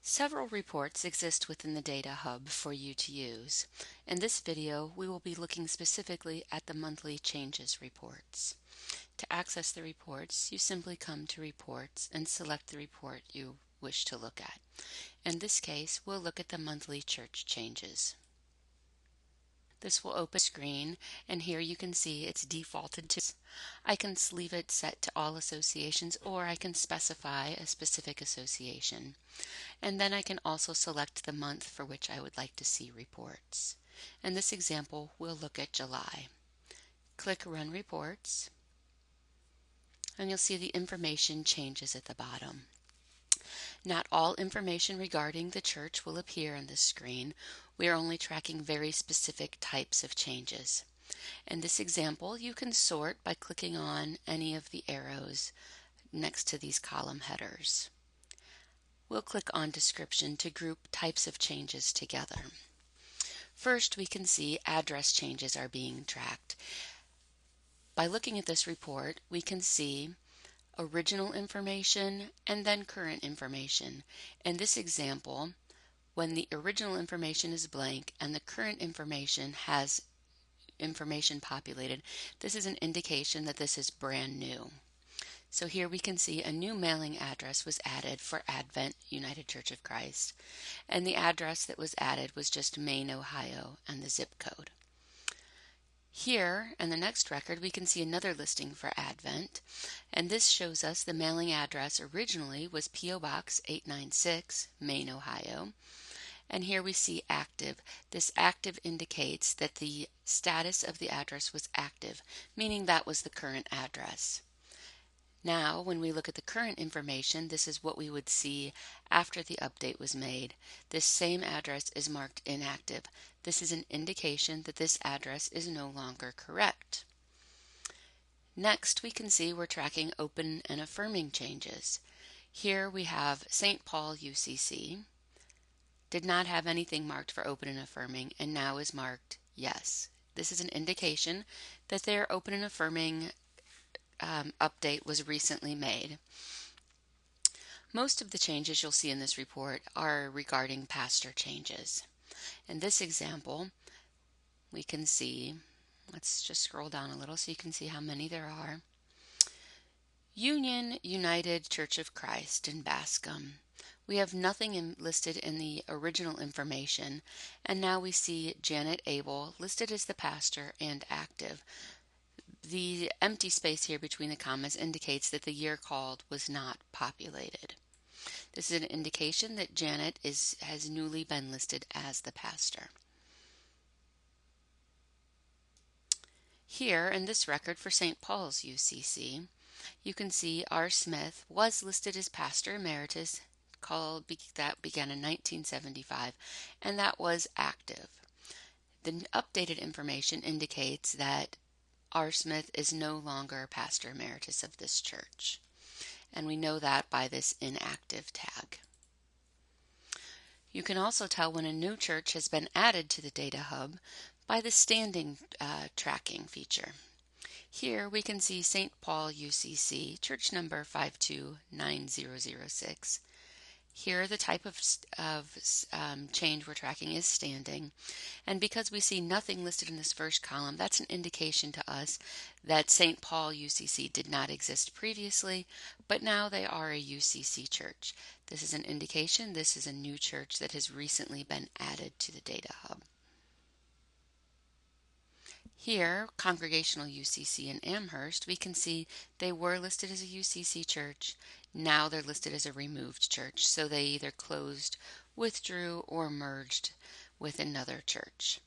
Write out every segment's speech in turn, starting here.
Several reports exist within the Data Hub for you to use. In this video, we will be looking specifically at the monthly changes reports. To access the reports, you simply come to Reports and select the report you wish to look at. In this case, we'll look at the monthly church changes. This will open a screen, and here you can see it's defaulted to. I can leave it set to all associations, or I can specify a specific association. And then I can also select the month for which I would like to see reports. In this example, we'll look at July. Click Run Reports, and you'll see the information changes at the bottom. Not all information regarding the church will appear on this screen. We are only tracking very specific types of changes. In this example, you can sort by clicking on any of the arrows next to these column headers. We'll click on Description to group types of changes together. First, we can see address changes are being tracked. By looking at this report, we can see original information and then current information. In this example, when the original information is blank and the current information has information populated, this is an indication that this is brand new. So here we can see a new mailing address was added for Advent United Church of Christ, and the address that was added was just Maine, Ohio, and the zip code. Here, in the next record, we can see another listing for Advent, and this shows us the mailing address originally was P.O. Box 896, Maine, Ohio. And here we see active. This active indicates that the status of the address was active, meaning that was the current address. Now, when we look at the current information, this is what we would see after the update was made. This same address is marked inactive. This is an indication that this address is no longer correct. Next, we can see we're tracking open and affirming changes. Here we have St. Paul UCC. Did not have anything marked for open and affirming, and now is marked yes. This is an indication that their open and affirming update was recently made. Most of the changes you'll see in this report are regarding pastor changes. In this example, we can see, let's just scroll down a little so you can see how many there are. Union United Church of Christ in Bascom. We have nothing listed in the original information, and now we see Janet Abel listed as the pastor and active. The empty space here between the commas indicates that the year called was not populated. This is an indication that Janet has newly been listed as the pastor. Here in this record for St. Paul's UCC, you can see R. Smith was listed as pastor emeritus, that began in 1975, and that was active. The updated information indicates that R. Smith is no longer pastor emeritus of this church, and we know that by this inactive tag. You can also tell when a new church has been added to the Data Hub by the standing tracking feature. Here we can see St. Paul UCC, church number 529006. Here the type of change we're tracking is standing, and because we see nothing listed in this first column, that's an indication to us that St. Paul UCC did not exist previously, but now they are a UCC church. This is an indication this is a new church that has recently been added to the Data Hub. Here, Congregational UCC in Amherst, we can see they were listed as a UCC church. Now they're listed as a removed church, so they either closed, withdrew, or merged with another church.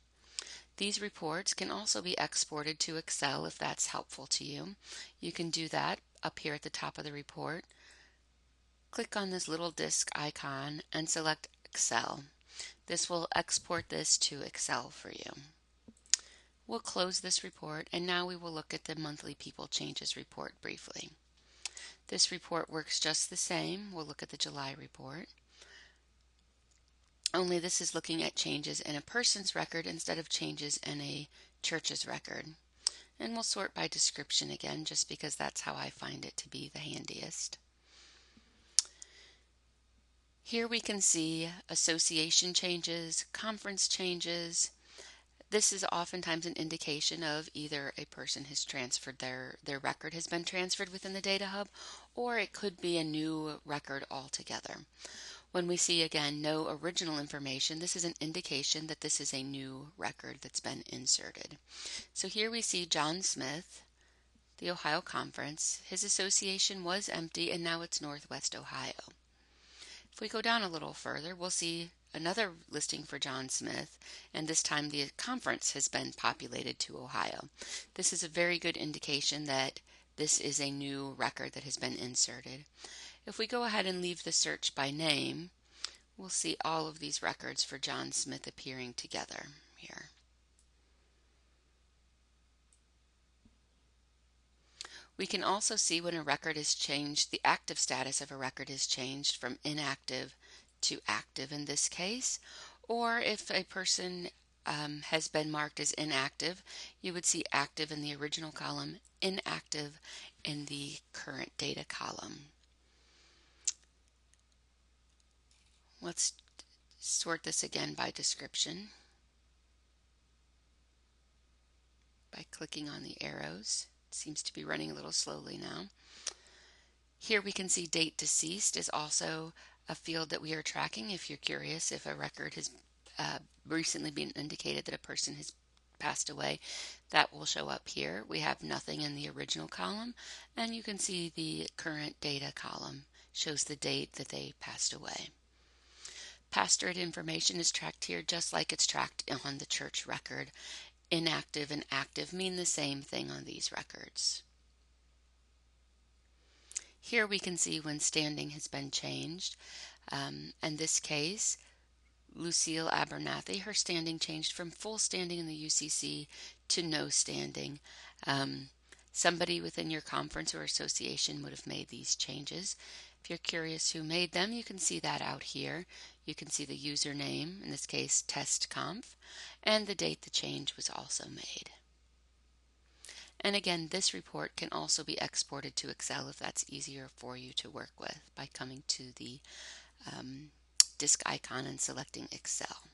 These reports can also be exported to Excel if that's helpful to you. You can do that up here at the top of the report. Click on this little disk icon and select Excel. This will export this to Excel for you. We'll close this report, and now we will look at the monthly people changes report briefly. This report works just the same. We'll look at the July report. Only this is looking at changes in a person's record instead of changes in a church's record. And we'll sort by description again, just because that's how I find it to be the handiest. Here we can see association changes, conference changes. This is oftentimes an indication of either a person has transferred their record has been transferred within the Data Hub, or it could be a new record altogether. When we see again no original information, this is an indication that this is a new record that's been inserted. So here we see John Smith, the Ohio Conference. His association was empty and now it's Northwest Ohio. If we go down a little further, we'll see another listing for John Smith, and this time the conference has been populated to Ohio. This is a very good indication that this is a new record that has been inserted. If we go ahead and leave the search by name, we'll see all of these records for John Smith appearing together here. We can also see when a record is changed, the active status of a record is changed from inactive to active in this case, or if a person has been marked as inactive, you would see active in the original column, inactive in the current data column. Let's sort this again by description by clicking on the arrows. It seems to be running a little slowly now. Here we can see date deceased is also a field that we are tracking. If you're curious if a record has recently been indicated that a person has passed away, that will show up here. We have nothing in the original column, and you can see the current data column shows the date that they passed away. Pastorate information is tracked here just like it's tracked on the church record. Inactive and active mean the same thing on these records. Here we can see when standing has been changed. In this case, Lucille Abernathy, her standing changed from full standing in the UCC to no standing. Somebody within your conference or association would have made these changes. If you're curious who made them, you can see that out here. You can see the username, in this case testconf, and the date the change was also made. And again, this report can also be exported to Excel if that's easier for you to work with by coming to the disk icon and selecting Excel.